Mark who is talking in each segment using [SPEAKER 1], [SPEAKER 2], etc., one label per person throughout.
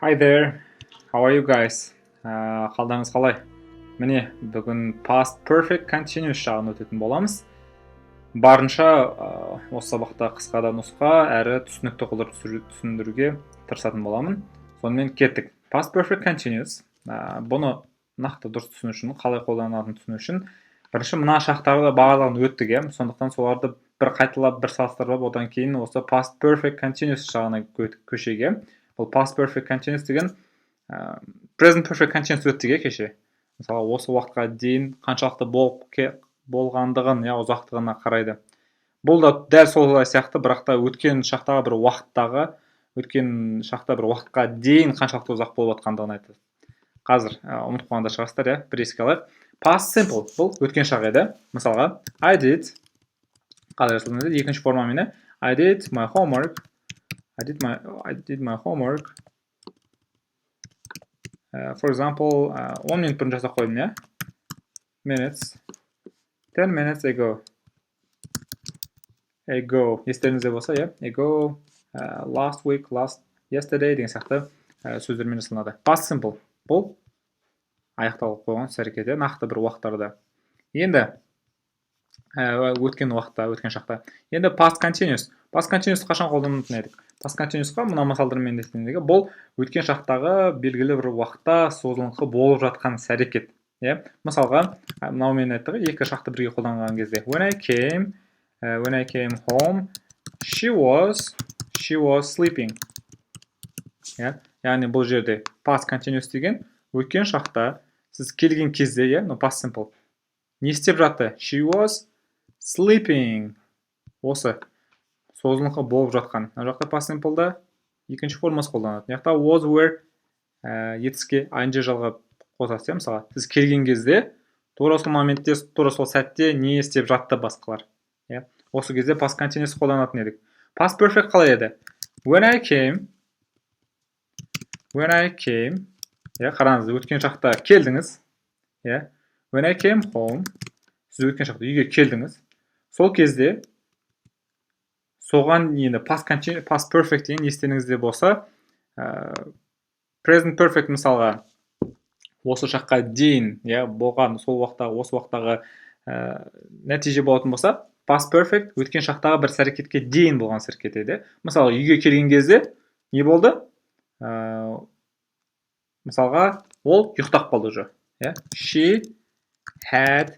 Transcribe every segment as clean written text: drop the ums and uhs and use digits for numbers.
[SPEAKER 1] Hi there, how are you guys? Қалдарыңыз қалай? Міне, бүгін past perfect continuous жағын өтетін боламыз. Барынша осы сабақта қысқада нұсқа әрі түсінікті қылдырып түсіндіруге тырысатын боламын. Сонымен кеттік. Past perfect continuous. Бұны нақты дұрыс түсіну үшін, қалай қолданылатынын түсіну үшін бірінші мына шақтарды барлығын өттік. Сондықтан соларды бір қайталап, бір салыстырып, одан кейін осы past perfect continuous жағына көшеге. Бұл past perfect continuous деген present perfect continuous өттіге кеше. Мысалы, осы уақытқа дейін қаншалықты болғандығын, ұзақтығына қарайды. Бұл да дәл солай сияқты, бірақ та өткен шақтағы бір уақытқа дейін қаншалықты ұзақ болып жатқандығын айтады. Қазір ұмытып қалғанда шығарсыздар, бір еске алайық. Past simple бұл өткен шақ еді. Мысалға, I did, қалай жазылады? Екінші формамен I did my homework. I did my homework. For example, 10 минут бұрын жасап қойдым, minutes. 10 minutes ago. Естеріңізде болса, ago, last week, yesterday деген сияқты сөздермен жасалынады. Past simple. Бұл аяқталып қойған іс-әрекет, нақты бір уақыттарда. Енді өткен уақытта, өткен шақта. Енді past continuous. Past continuous қашан қолданылатын едік? Past continuousқа мына мысалдармен естігендегі бұл өткен шақтағы белгілі бір уақытта созылыңқы болып жатқан іс-әрекет. Мысалға, мынаумен айттық, екі шақты бірге қолданған кезде. When I came home, she was sleeping. Яғни бұл жерде past continuous деген өткен шақта сіз келген кезде, past simple. Не істеп жатты? She was sleeping. Осы созылыңқы болып жатқан. Мына жақта past simple'да екінші формасы қолданады. Мына жақта was, were етіске ing жалғап қосасыз. Мысалы, сіз келген кезде тура сол моментте, тура сол сәтте не істеп жатты басқалар. Осы кезде past continuous қолданатын едік. Past perfect қалай еді? When I came, қараңыз, өткен шақта келдіңіз. When I came home, сіз өткен шақта үйге келдіңіз. Сол кезде соған енді past perfect деген естеріңізде болса, present perfect мысалға осы шаққа дейін болған сол уақыттағы, осы уақыттағы нәтиже болатын болса, past perfect өткен шақтағы бір іс-әрекетке дейін болған іс-әрекет еді. Мысалы, үйге келген кезде не болды? Мысалға, ол ұйықтап қалды уже. She had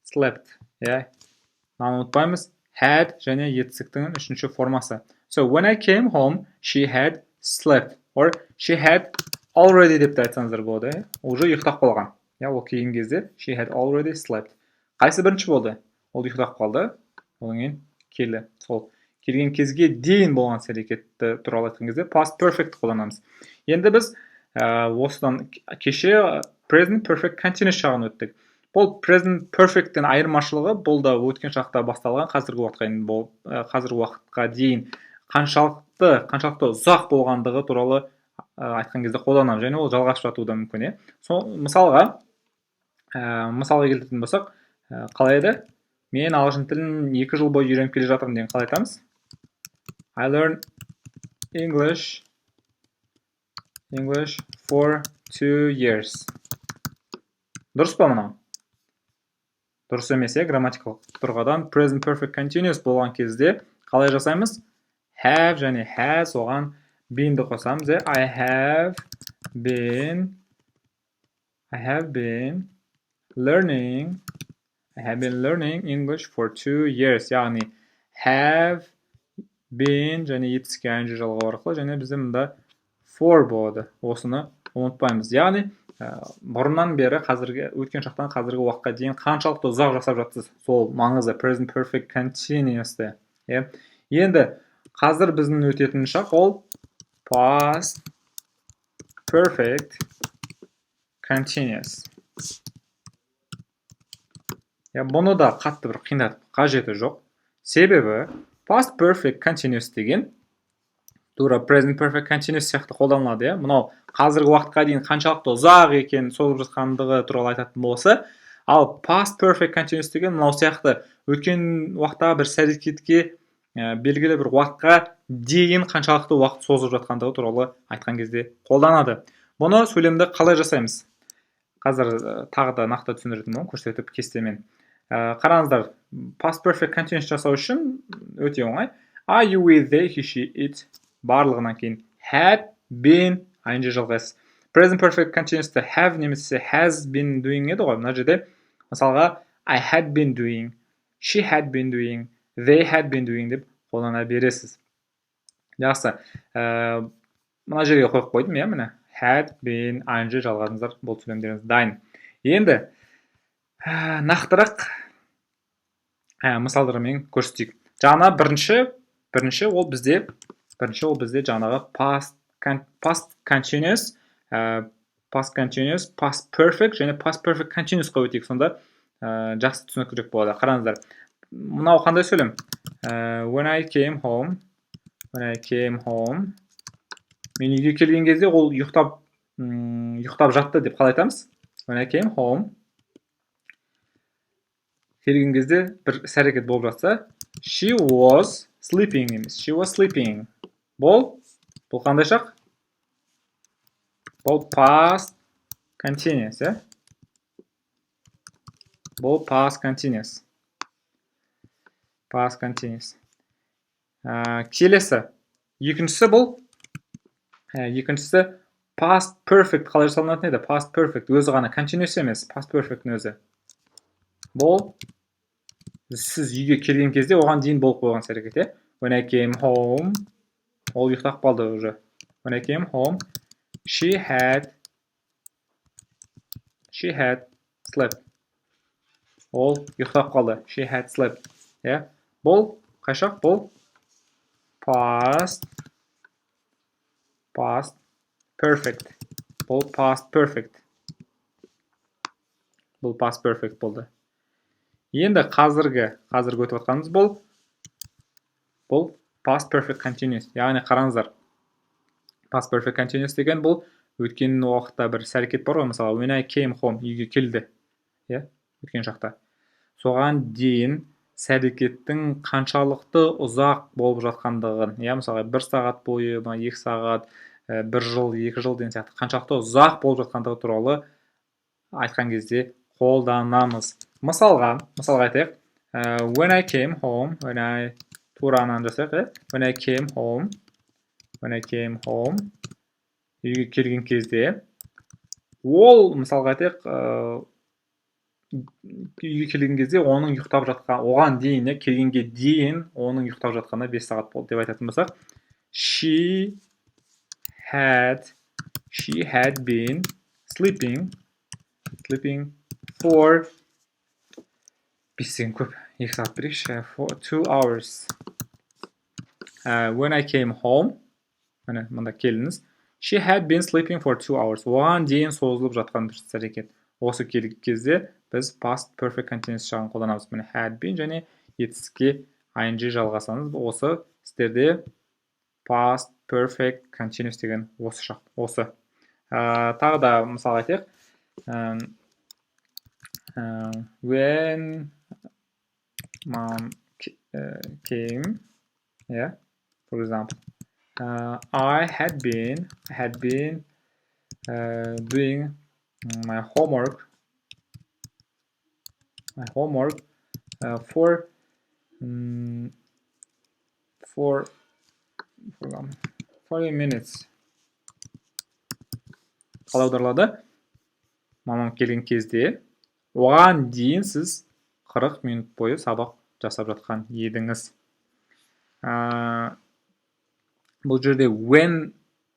[SPEAKER 1] slept. Наны ұмытпаймыз. Had және етістіктің үшінші формасы. So, when I came home, she had slept. Or she had already деп айтсаңыздар болады. Уже ұйықтап қалған. Ол келген кезде she had already slept. Қайсы бірінші болды? Ол ұйықтап қалды. Одан кейін келді. Сол келген кезге дейін болған іс-әрекетті туралы айтқан кезде past perfect қолданамыз. Енді біз осыдан кеше present perfect continuous жағын өттік. Бұл present perfect'тен айырмашылығы бұл да өткен шақта басталған қазіргі уақытқа дейін қаншалықты ұзақ болғандығы туралы айтқан кезде қолданамыз. Және ол жалғасып жатуы да мүмкін. Мысалға келтіретін болсақ, қалай еді? Мен ағылшын тілін 2 жыл бойы үйреніп келе жатырмын деген қалай айтамыз? I learned English for 2 years. Дұрыс па мынау? Дұрыс емес, грамматикалық тұрғыдан present perfect continuous болған кезде қалай жасаймыз? Have және has оған been'ді қосамыз. I have been learning English for 2 years. Яғни have been және етіске ing жалғау арқылы және бізде мұнда for болады. Осыны ұмытпаймыз. Яғни бұрыннан бері өткен шақтан қазіргі уақытқа дейін қаншалықты ұзақ жасап жатсыз, сол маңызды present perfect continuous'ты. Енді қазір біздің өтетін шақ ол past perfect continuous. Бұны да қатты бір қиындатып қажеті жоқ. Себебі past perfect continuous деген тура present perfect continuous сияқты қолданылады. Мынау қазіргі уақытқа дейін қаншалықты ұзақ екен созылып жатқандығы туралы айтатын болса, ал past perfect continuous деген мынау сияқты өткен уақыттағы бір іс-әрекетке белгілі бір уақытқа дейін қаншалықты уақыт созылып жатқандығы туралы айтқан кезде қолданады. Бұны сөйлемді қалай жасаймыз? Қазір тағы да нақты түсіндіретін боламын, көрсетіп кестемен. Қараңыздар, past perfect continuous жасау үшін өте оңай. Are you with they, he, she, it барлығынан кейін had, been, ing жалғайсыз. Present perfect continuous'ты have немесе has been doing еді ғой. Мына жерде мысалға I had been doing, she had been doing, they had been doing деп қолдана бересіз. Жақсы. Мына жерге қойып қойдым, иә, міне. Had been, ing жалғадыңыздар, бұл сөйлемдеріңіз дайын. Енді нақтырақ мысалдармен көрсетейік. Жаңа бірінші ол бізде жаңағы past continuous, past perfect және past perfect continuous қа өтейік. Сонда жақсы түсініктірек болады. Қараңыздар. Мынау қандай сөйлем? When I came home, мен үйге келген кезде ол ұйықтап жатты деп қалай айтамыз? When I came home, келген кезде бір іс-әрекет болып жатса, she was sleeping емес, she was sleeping. Бұл қандай шақ? Бұл past continuous, иә? Бұл past continuous. Келесі. Екіншісі past perfect қалай жасалынатын еді? Past perfect өзі ғана continuous емес, past perfect'ің өзі. Бұл сіз үйге келген кезде оған дейін болып қойған әрекет, е? When I came home, ол ұйықтап қалды уже. When I came home, she had slept. Ол ұйықтап қалды. She had slept. Е? Бұл қайшақ? Бұл past perfect. Бұл past perfect. Бұл past perfect болды. Енді қазіргі өтіп атқанымыз бұл past perfect continuous. Яғни қараңыздар. Past perfect continuous деген бұл өткен уақытта бір әрекет бар ғой, мысалы when I came home, үйге келді. Иә, өткен шақта. Соған дейін әрекеттің қаншалықты ұзақ болып жатқандығын, иә, мысалы 1 сағат бойы, 2 сағат, 1 жыл, 2 жыл деген сияқты қаншалықты ұзақ болып жатқандығы туралы айтқан кезде қолданамыз. Мысалға айтайық. When I came home, туранан жасайық, when I came home, үйге келген кезде, ол мысалға айтайық, үйге келген кезде оның ұйықтап жатқан, оған дейін, келгенге дейін оның ұйықтап жатқаны 5 сағат болды деп айтатын болсақ, she had been sleeping for 5 секунд көп, 2 сағат берейікші, for 2 hours. When I came home, мында келіңіз, she had been sleeping for 2 hours. Оған дейін созылып жатқан дұрыс әрекет. Осы кезде біз past perfect continuous жағын қолданамыз. Міне had been және етіске ing жалғасаңыз, осы сіздерде past perfect continuous деген осы шақ. Осы. Тағы да мысал айтайық. When mom came, yeah, for example, I had been doing my homework for 40 minutes. Қалай аударылады? Мамам келген кезде, оған дейін сіз 40 минут бойы сабақ жасап жатқан едіңіз. Бұл жерде when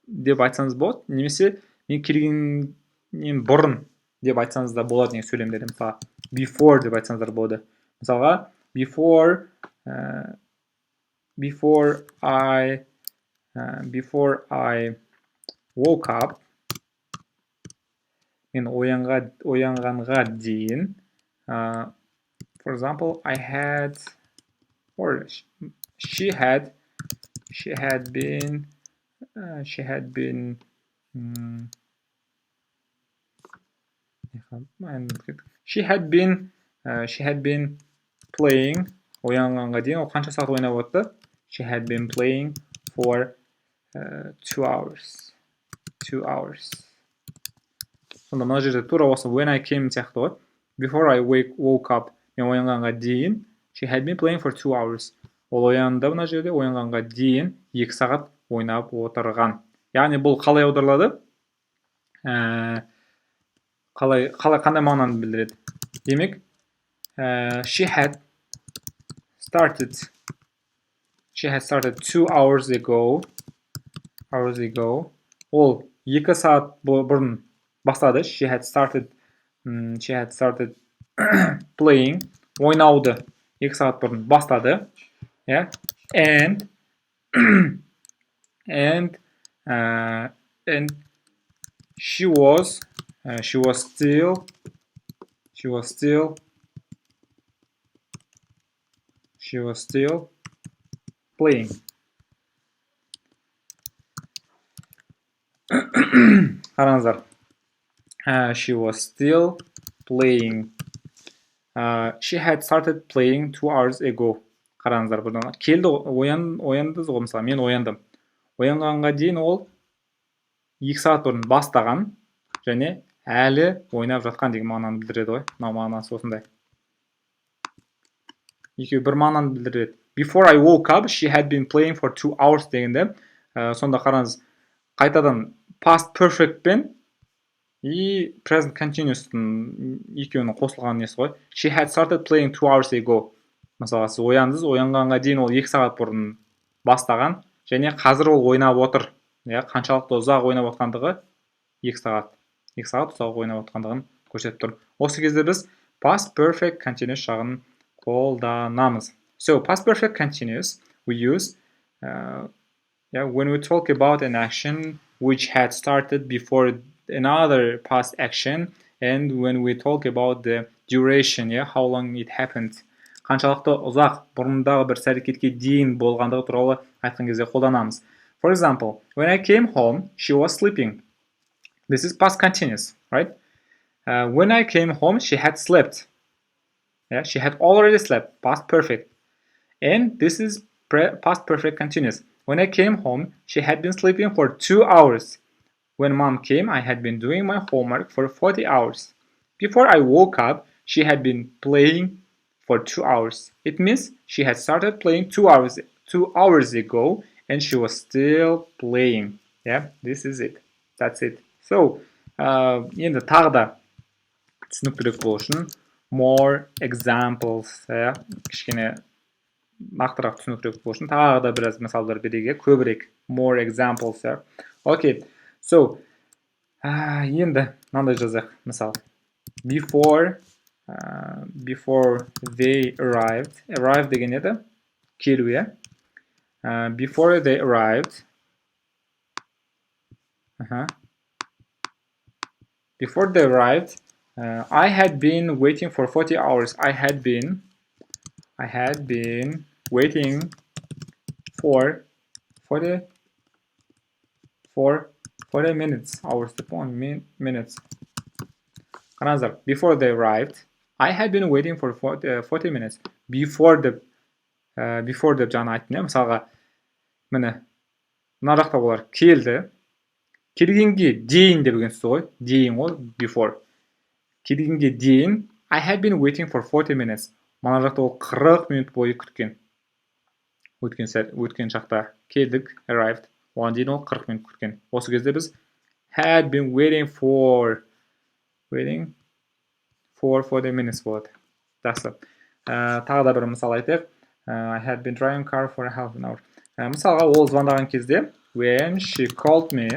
[SPEAKER 1] деп айтсаңыз болады, немесе мен келгеннен бұрын деп айтсаңыз да болады деген сөйлемдерде. Мысалы, before деп айтсаңыздар болады. Мысалға, before I woke up, мен оянғанға дейін, for example, she had been playing, оянғанға дейін, ол қанша сағат ойнап отты? She had been playing for 2 hours. 2 hours. Сонда мына жерде тура осы when I came сияқты ғой. Before I woke up. Мен оянғанға дейін she had been playing for 2 hours. Ол оянды мына жерде оянғанға дейін 2 сағат ойнап отырған. Яғни бұл қалай аударылады? Қандай мағынаны білдіреді? Демек, she had started 2 hours ago. Ол 2 сағат бұрын бастады. She had started playing. Ойнауды 2 сағат бұрын бастады. Yeah. And she was still playing. Қараңыздар. She was still playing. She had started playing 2 hours ago. Қараңыздар, бұдан келді, оянды ғой, мысалы мен ояндым. Оянғанға дейін ол 2 сағат бұрын бастаған және әлі ойнап жатқан деген мағынаны білдіреді ғой. Мынау мағынасы осындай. Екеуі бір мағынаны білдіреді. Before I woke up, she had been playing for 2 hours дегенде, сонда қараңыз, қайтадан past perfect пен и present continuous-тың екеуінің қосылған несі ғой. She had started playing 2 hours ago. Мысалы, сіз ояндыңыз, оянғанға дейін ол 2 сағат бұрын бастаған және қазір ол ойнап отыр. Қаншалықты ұзақ ойнап отқандығы 2 сағат. 2 сағат ұзақ ойнап отқандығын көрсетіп тұр. Осы кезде біз past perfect continuous шағын қолданамыз. So, past perfect continuous we use when we talk about an action which had started before another past action, and when we talk about the duration, how long it happened. Қаншалықты ұзақ бұрындағы бір әрекетке дейін болғандығы туралы айтқан кезде қолданамыз. For example, when I came home, she was sleeping. This is past continuous, right? When I came home, she had slept. She had already slept, past perfect. And this is past perfect continuous. When I came home, she had been sleeping for 2 hours. When mom came, I had been doing my homework for 40 hours. Before I woke up, she had been playing for 2 hours. It means she had started playing 2 hours ago, and she was still playing. Yeah, this is it. That's it. So, енді тағы да түсініктірек болу үшін more examples, кішкене нақтырақ түсініктірек болу үшін тағы да біраз мысалдар берейік, көбірек more examples. Okay, so енді мынандай жазайық. Мысал, before they arrived деген еді келу, before they arrived, I had been waiting for 40 hours. I had been waiting for 40 minutes. Hours upon minutes. Before they arrived, I had been waiting for 40 minutes. Before the жаңа айттым, мысалға, міне, мына жақта олар келді. Келгенге дейін деген сөз ғой. Дейін ғой, before. Келгенге дейін, I had been waiting for 40 minutes. Мына жақта ол 40 минут бойы күткен. Өткен шақта келдік, arrived. Оған дейін ол 40 минут күткен. Осы кезде біз had been waiting for 40 minutes болады. Жақсы. Тағы да бір мысал айтайық. I had been driving car for half an hour. Мысалға, ол звондаған кезде, when she called me,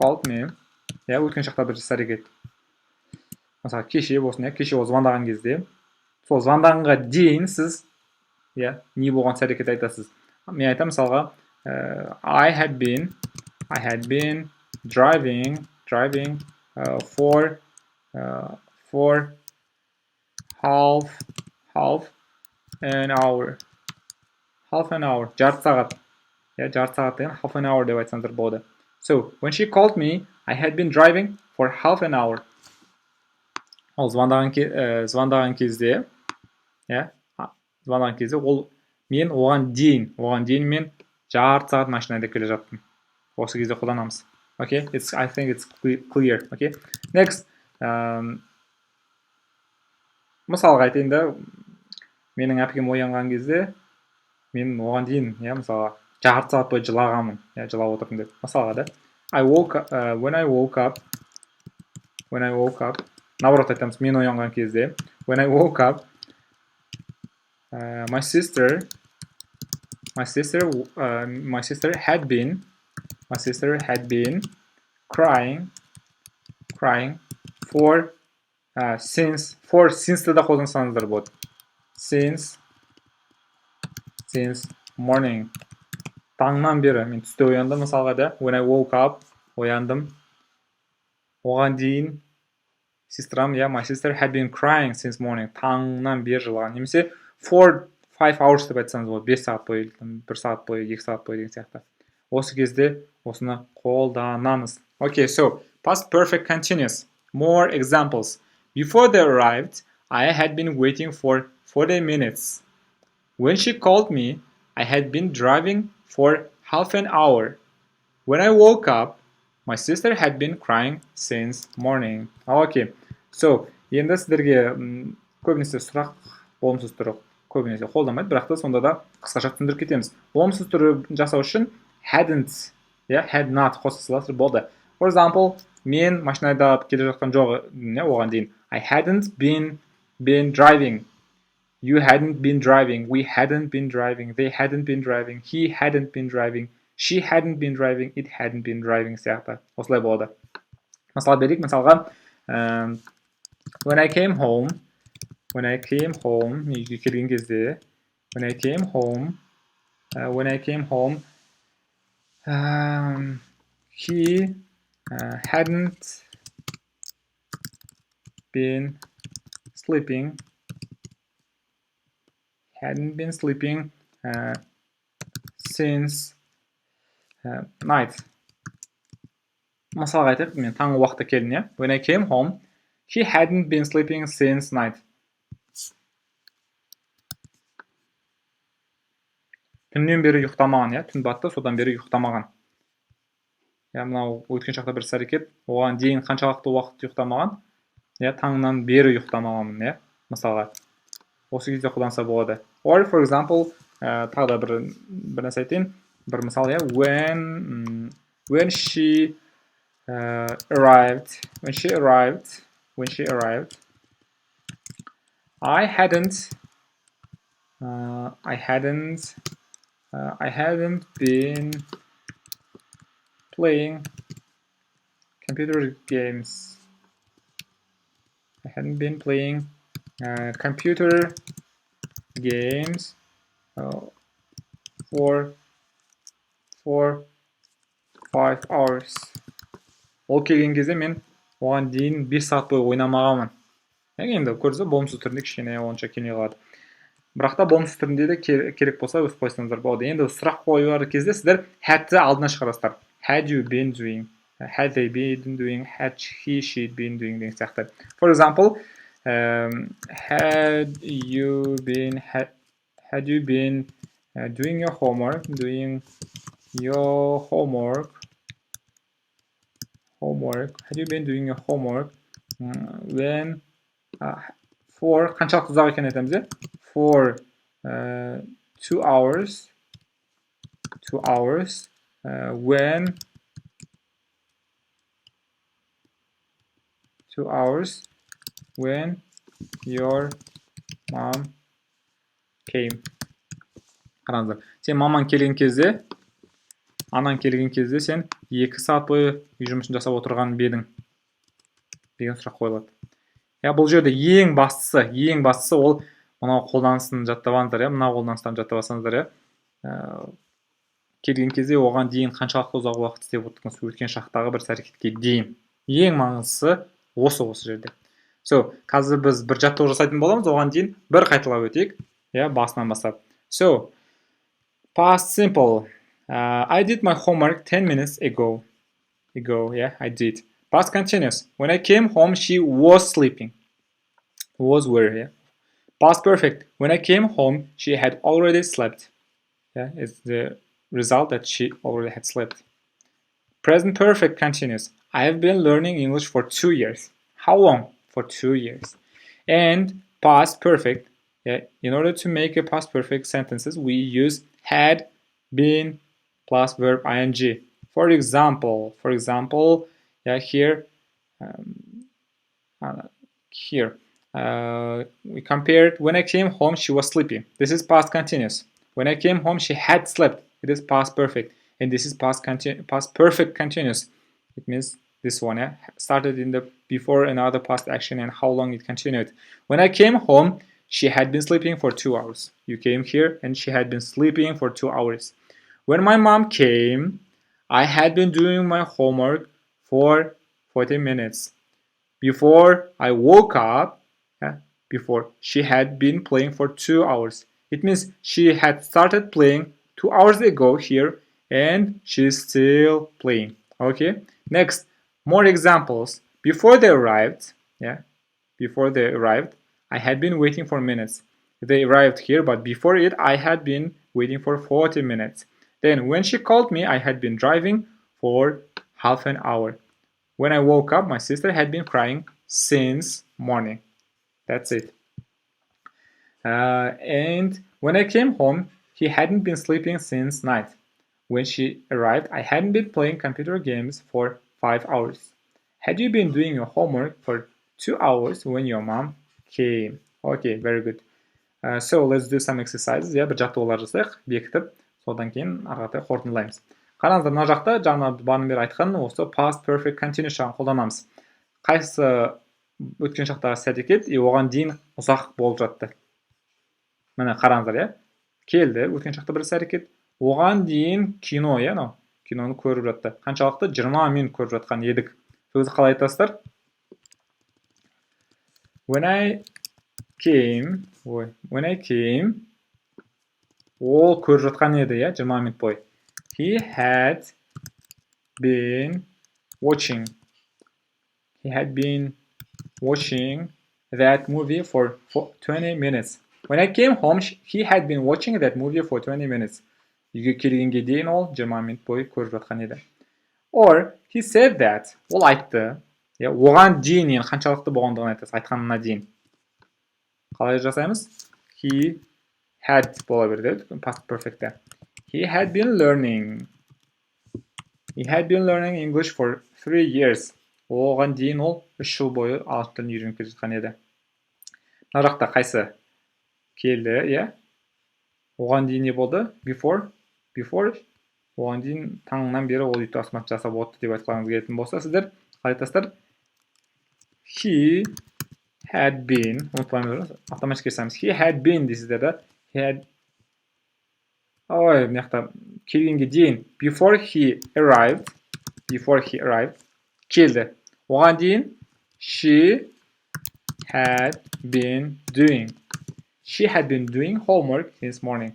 [SPEAKER 1] өткен шақта бір іс әрекет. Мысалға, кеше болсын, кеше ол звондаған кезде, сол звондағанға дейін сіз не болған іс әрекет айтасыз. Мен айтам, мысалға, I had been driving for half an hour. Жарты сағат. Жарты сағат деген half an hour деп айтсаңыздар болады. So, when she called me, I had been driving for half an hour. Ол звондаған кезде, ол мен оған дейін мен жарты сағат машинада келе жаттым. Осы кезде қолданамыз. Okay, I think it's clear. Okay, next. Мысалға айтайын да, менің әпкем оянған кезде, мен оған дейін, мысалға, жарты сағат бойы жылағанмын, жылап отырдым деп. Мысалға да, when I woke up, наоборот айтамыз, мен оянған кезде, when I woke up, my sister had been crying for since да қолдансаңыздар болады. Since morning. Таңнан бері, мен түсте ояндым мысалға да, when I woke up, ояндым. Оған дейін сестрам, my sister had been crying since morning. Таңнан бері жылаған. Немесе 4-5 hours деп айтсаңыз болады. 5 сағат бойы, 1 сағат бойы, 2 сағат бойы деген сияқты. Осы кезде осыны қолданамыз. Okay, so past perfect continuous. More examples. Before they arrived, I had been waiting for 40 minutes. When she called me, I had been driving for half an hour. When I woke up, my sister had been crying since morning. Okay, so енді сіздерге көбінесе сұрақ, болымсыз түрі көбінесе қолданбайды, бірақ та сонда да қысқаша түсіндіріп кетеміз. Болымсыз түрі жасау үшін hadn't, had not қоса саласыз болды. For example, мен машинада келе жатқан жоқ, оған дейін. I hadn't been driving. You hadn't been driving. We hadn't been driving. They hadn't been driving. He hadn't been driving. She hadn't been driving. It hadn't been driving сияқты. Осылай болады. Мысал берейік. Мысалға, when I came home, үйге келген кезде, when I came home, he hadn't been sleeping since night. Мысалға айтайық, мен таңғы уақытта келдім, when I came home, he hadn't been sleeping since night. Түннен бері ұйықтамаған, түн батты, содан бері ұйықтамаған. Мынау өткен шақта бір іс-әрекет, оған дейін қаншалықты уақыт ұйықтамаған, таңнан бері ұйықтамағанмын, мысалға. Осы кезде қолданса болады. Or for example, тағы да бір нәрсе айтайын, бір мысал, when she arrived, I hadn't been playing computer games. I hadn't been playing computer games for 5 hours. Ол келген кезде мен оған дейін 5 сағат бойы ойнамағанмын. Енді көрдіңіз, болымсыз түрінде кішкене онша келмей қалады. Бірақ та болымсыз түрінде де керек болса өз қойсаңыздар болады. Енді сұрақ қойылар кезде сіздер had'ті алдына шығарасыздар. Had you been doing, had they been doing, had he, she been doing деген сияқты. For example, had you been doing your homework, had you been doing your homework when for қаншалықты ұзақ екен айтамыз, for 2 hours when your mom came. Қараңыздар, сен маман келген кезде, анан келген кезде сен 2 сағат бойы үй жұмысын жасап отырған бедің деген сұрақ қойылады. Бұл жерде ең бастысы ол мынау қолданысын жаттап алыңыздар, мынау қолданыстарын жаттап алсаңыздар, келген кезде оған дейін қаншалықты ұзақ уақыт істеп отырдыңыз, өткен шақтағы бір әрекетке дейін. Ең маңыздысы осы жерде. So, қазір біз бір жаттығу жасайтын боламыз, оған дейін бір қайталап өтейік, басынан бастап. So, past simple. I did my homework 10 minutes ago. I did. Past continuous. When I came home, she was sleeping. Was where, Past perfect. When I came home, she had already slept. Yeah, it's the result that she already had slept. Present perfect continuous. I have been learning English for 2 years. How long? For 2 years. And past perfect. Yeah, in order to make a past perfect sentences, we use had, been, plus verb ing. For example, yeah, here, we compared when I came home, she was sleeping. This is past continuous. When I came home, she had slept. It is past perfect. And this is past perfect continuous. It means this one, yeah, started in the before another past action and how long it continued. When I came home, she had been sleeping for 2 hours. You came here and she had been sleeping for 2 hours. When my mom came, I had been doing my homework for 40 minutes. Before I woke up, before she had been playing for 2 hours. It means she had started playing 2 hours ago here and she's still playing. Okay, next, more examples. Before they arrived, I had been waiting for minutes. They arrived here, but before it, I had been waiting for 40 minutes. Then when she called me, I had been driving for half an hour. When I woke up, my sister had been crying since morning. That's it. And when I came home, he hadn't been sleeping since night. When she arrived, I hadn't been playing computer games for 5 hours. Had you been doing your homework for 2 hours when your mom came? Okay, very good. So let's do some exercises. Yeah, бір жаттығулар жасайық, бекітіп, содан кейін ары қарай қорытындылаймыз. Қараңыздар, мына жақта жаңа бағанадан бері айтқан осы past perfect continuous жағын қолданамыз. Қайсы өткен шақтағы іс әрекет оған дейін ұзақ болып жатты. Міне қараңыздар, иә. Келді, өткен шақта бір іс әрекет. Оған дейін кино, иә, киноны көріп жатты. Қаншалықты? 20 минут көріп жатқан едік. Сөзді қалай айтасыздар? When I came, ол көріп жатқан еді, иә, 20 минут бойы. He had been watching that movie for 20 minutes. When I came home, he had been watching that movie for 20 minutes. Үйге келгенге дейін ол 20 минут бойы көріп жатқан еді. Or, he said that, ол айтты. Оған дейін қаншалықты болғандығын айтасыз, айтқанына дейін. Қалай жасаймыз? He had бола береді, past perfect'те. He had been learning English for 3 years. Оған дейін ол 3 жыл бойы ағылшын тілін үйреніп келе жатқан еді. Мына жақта қайсы? Келді, иә? Оған дейін не болды? Before. Оған дейін таңнан бері ол үйті асмат жасап отты деп айтқаныңыз келетін болса, сіздер қалай айтасыздар? He had been, ұмытпаймыз, автоматик жасаймыз. He had been дейсіздер да. Мына жақта келгенге дейін before he arrived, келді. Оған дейін she had been doing homework since morning.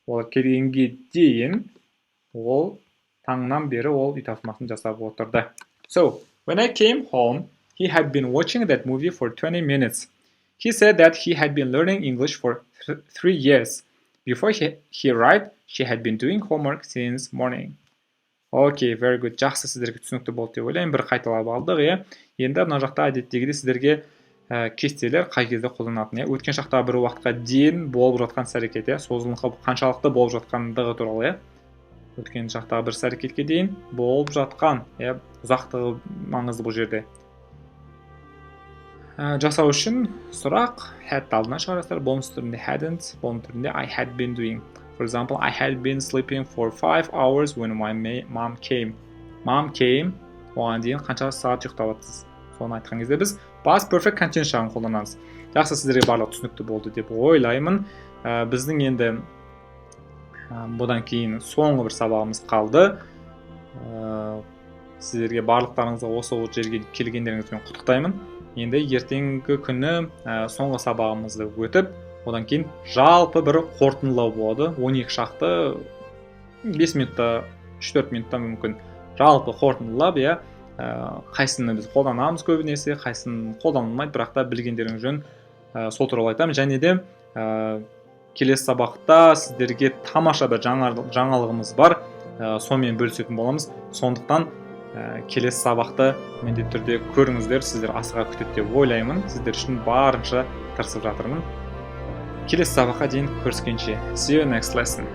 [SPEAKER 1] Ол келгенге дейін ол таңнан бері ол үй тапсырмасын жасап отырды. So, when I came home, he had been watching that movie for 20 minutes. He said that he had been learning English for 3 years. Before he arrived, she had been doing homework since morning. Okay, very good. Жақсы, сіздерге түсінікті болды деп ойлаймын. Бір қайталап алдық, иә. Енді мына жақта әдеттегідей сіздерге кестелер қай кезде қолданатын, иә. Өткен шақтағы бір уақытқа дейін болып жатқан іс әрекет, иә. Созылыңқы қаншалықты болып жатқандығы туралы, иә. Өткен шақтағы бір іс әрекетке дейін болып жатқан, иә. Ұзақтығы маңызды бұл жерде. Жасау үшін сұрақ had алдына шығарасыздар. Болмыс түрінде hadn't, болмыс түрінде I had been doing. For example, I had been sleeping for 5 hours when my mom came. Mom came, оған дейін қанша сағат ұйықтап жатсыз. Соны айтқан кезде біз past perfect continuous жағын қолданамыз. Жақсы, сіздерге барлығы түсінікті болды деп ойлаймын. Біздің енді бұдан кейін соңғы бір сабағымыз қалды. Сіздерге барлықтарыңызға осы жерге келгендеріңізбен құттықтаймын. Енді ертеңгі күні соңғы сабағымызды өтіп, одан кейін жалпы бір қорытындылау болады. 12 шақты 5 минутта, 3-4 минутта мүмкін жалпы қорытындылап, иә, қайсыны біз қолданамыз көбінесе, қайсыны қолданылмайды, бірақ та білгендеріңіз жөн сол туралы айтамын. Және де келесі сабақта сіздерге тамаша бір жаңалығымыз бар, сонымен бөлісетін боламыз. Сондықтан келесі сабақты міндетті түрде көріңіздер, сіздер асыға күтеді деп ойлаймын. Сіздер үшін барынша тырысып жатырмын. Келесі сабаққа дейін көріскенше. See you next lesson.